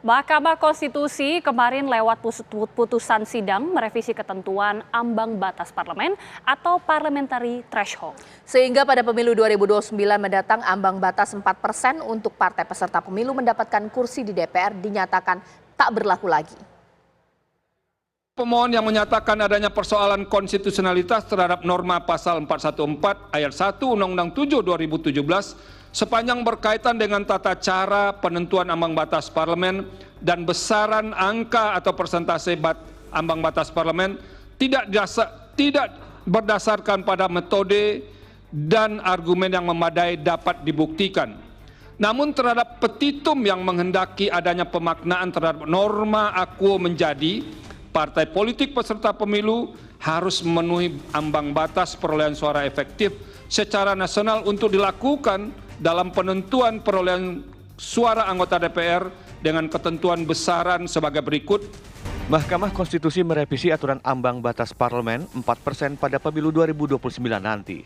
Mahkamah Konstitusi kemarin lewat putusan sidang merevisi ketentuan ambang batas parlemen atau parliamentary threshold. Sehingga pada pemilu 2029 mendatang ambang batas 4% untuk partai peserta pemilu mendapatkan kursi di DPR dinyatakan tak berlaku lagi. Pemohon yang menyatakan adanya persoalan konstitusionalitas terhadap norma pasal 414 ayat 1 Undang-Undang 7 2017 sepanjang berkaitan dengan tata cara penentuan ambang batas parlemen dan besaran angka atau persentase ambang batas parlemen tidak berdasarkan pada metode dan argumen yang memadai dapat dibuktikan. Namun terhadap petitum yang menghendaki adanya pemaknaan terhadap norma akuo menjadi partai politik peserta pemilu harus memenuhi ambang batas perolehan suara efektif secara nasional untuk dilakukan dalam penentuan perolehan suara anggota DPR dengan ketentuan besaran sebagai berikut. Mahkamah Konstitusi merevisi aturan ambang batas parlemen 4% pada pemilu 2029 nanti.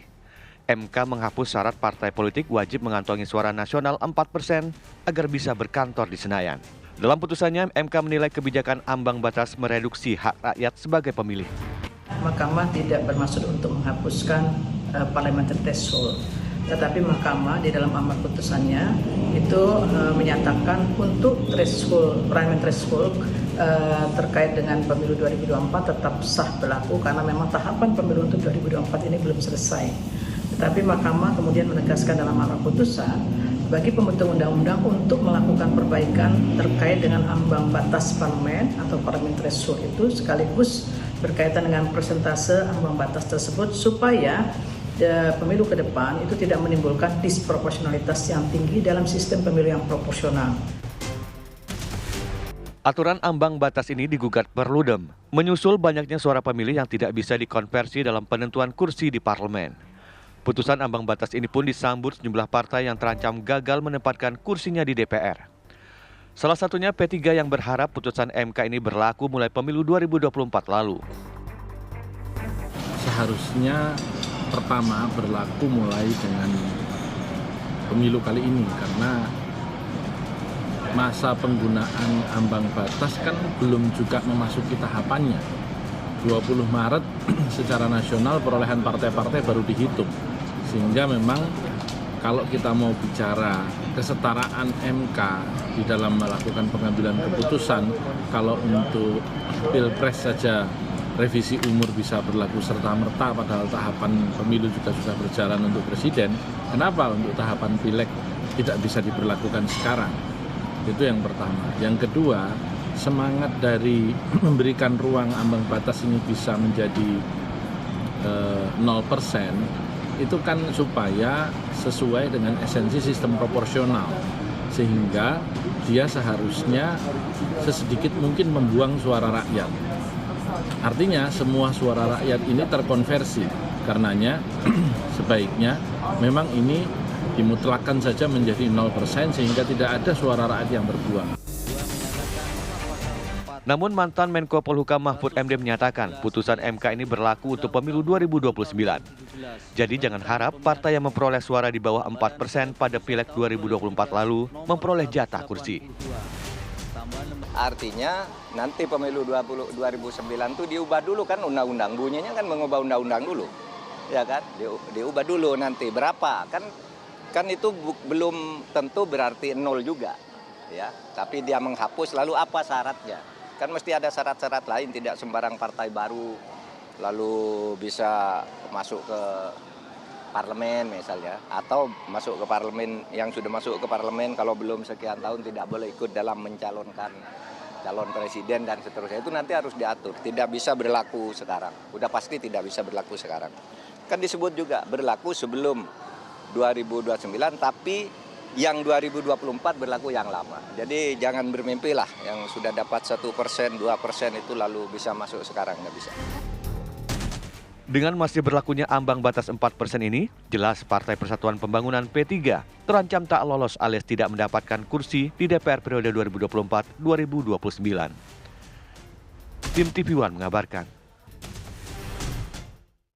MK menghapus syarat partai politik wajib mengantongi suara nasional 4% agar bisa berkantor di Senayan. Dalam putusannya, MK menilai kebijakan ambang batas mereduksi hak rakyat sebagai pemilih. Mahkamah tidak bermaksud untuk menghapuskan parliamentary threshold, tetapi Mahkamah di dalam amar putusannya itu menyatakan untuk parliamentary threshold terkait dengan pemilu 2024 tetap sah berlaku karena memang tahapan pemilu untuk 2024 ini belum selesai. Tetapi Mahkamah kemudian menegaskan dalam amar putusan bagi pembentuk undang-undang untuk melakukan perbaikan terkait dengan ambang batas parlemen atau parliamentary threshold itu sekaligus berkaitan dengan persentase ambang batas tersebut supaya pemilu ke depan itu tidak menimbulkan disproporsionalitas yang tinggi dalam sistem pemilu yang proporsional. Aturan ambang batas ini digugat Perludem, menyusul banyaknya suara pemilih yang tidak bisa dikonversi dalam penentuan kursi di parlemen. Putusan ambang batas ini pun disambut sejumlah partai yang terancam gagal menempatkan kursinya di DPR. Salah satunya P3 yang berharap putusan MK ini berlaku mulai pemilu 2024 lalu. Seharusnya pertama berlaku mulai dengan pemilu kali ini karena masa penggunaan ambang batas kan belum juga memasuki tahapannya. 20 Maret secara nasional perolehan partai-partai baru dihitung. Sehingga memang kalau kita mau bicara kesetaraan MK di dalam melakukan pengambilan keputusan, kalau untuk Pilpres saja revisi umur bisa berlaku serta-merta padahal tahapan pemilu juga sudah berjalan untuk presiden, kenapa untuk tahapan Pileg tidak bisa diberlakukan sekarang? Itu yang pertama. Yang kedua, semangat dari memberikan ruang ambang batas ini bisa menjadi 0%, itu kan supaya sesuai dengan esensi sistem proporsional, sehingga dia seharusnya sesedikit mungkin membuang suara rakyat. Artinya semua suara rakyat ini terkonversi, karenanya sebaiknya memang ini dimutlakkan saja menjadi 0% sehingga tidak ada suara rakyat yang terbuang. Namun mantan Menko Polhukam Mahfud MD menyatakan putusan MK ini berlaku untuk pemilu 2029. Jadi jangan harap partai yang memperoleh suara di bawah 4% pada Pileg 2024 lalu memperoleh jatah kursi. Artinya nanti pemilu 2009 itu diubah dulu kan undang-undang, bunyinya kan mengubah undang-undang dulu. Ya kan? Diubah dulu nanti berapa? Kan itu belum tentu berarti 0 juga. Ya, tapi dia menghapus lalu apa syaratnya? Kan mesti ada syarat-syarat lain, tidak sembarang partai baru lalu bisa masuk ke parlemen misalnya, atau masuk ke parlemen yang sudah masuk ke parlemen kalau belum sekian tahun tidak boleh ikut dalam mencalonkan calon presiden dan seterusnya. Itu nanti harus diatur, tidak bisa berlaku sekarang, udah pasti tidak bisa berlaku sekarang. Kan disebut juga berlaku sebelum 2029 tapi yang 2024 berlaku yang lama. Jadi jangan bermimpi lah yang sudah dapat 1%, 2% itu lalu bisa masuk sekarang, nggak bisa. Dengan masih berlakunya ambang batas 4% ini, jelas Partai Persatuan Pembangunan P3 terancam tak lolos alias tidak mendapatkan kursi di DPR periode 2024-2029. Tim TV One mengabarkan.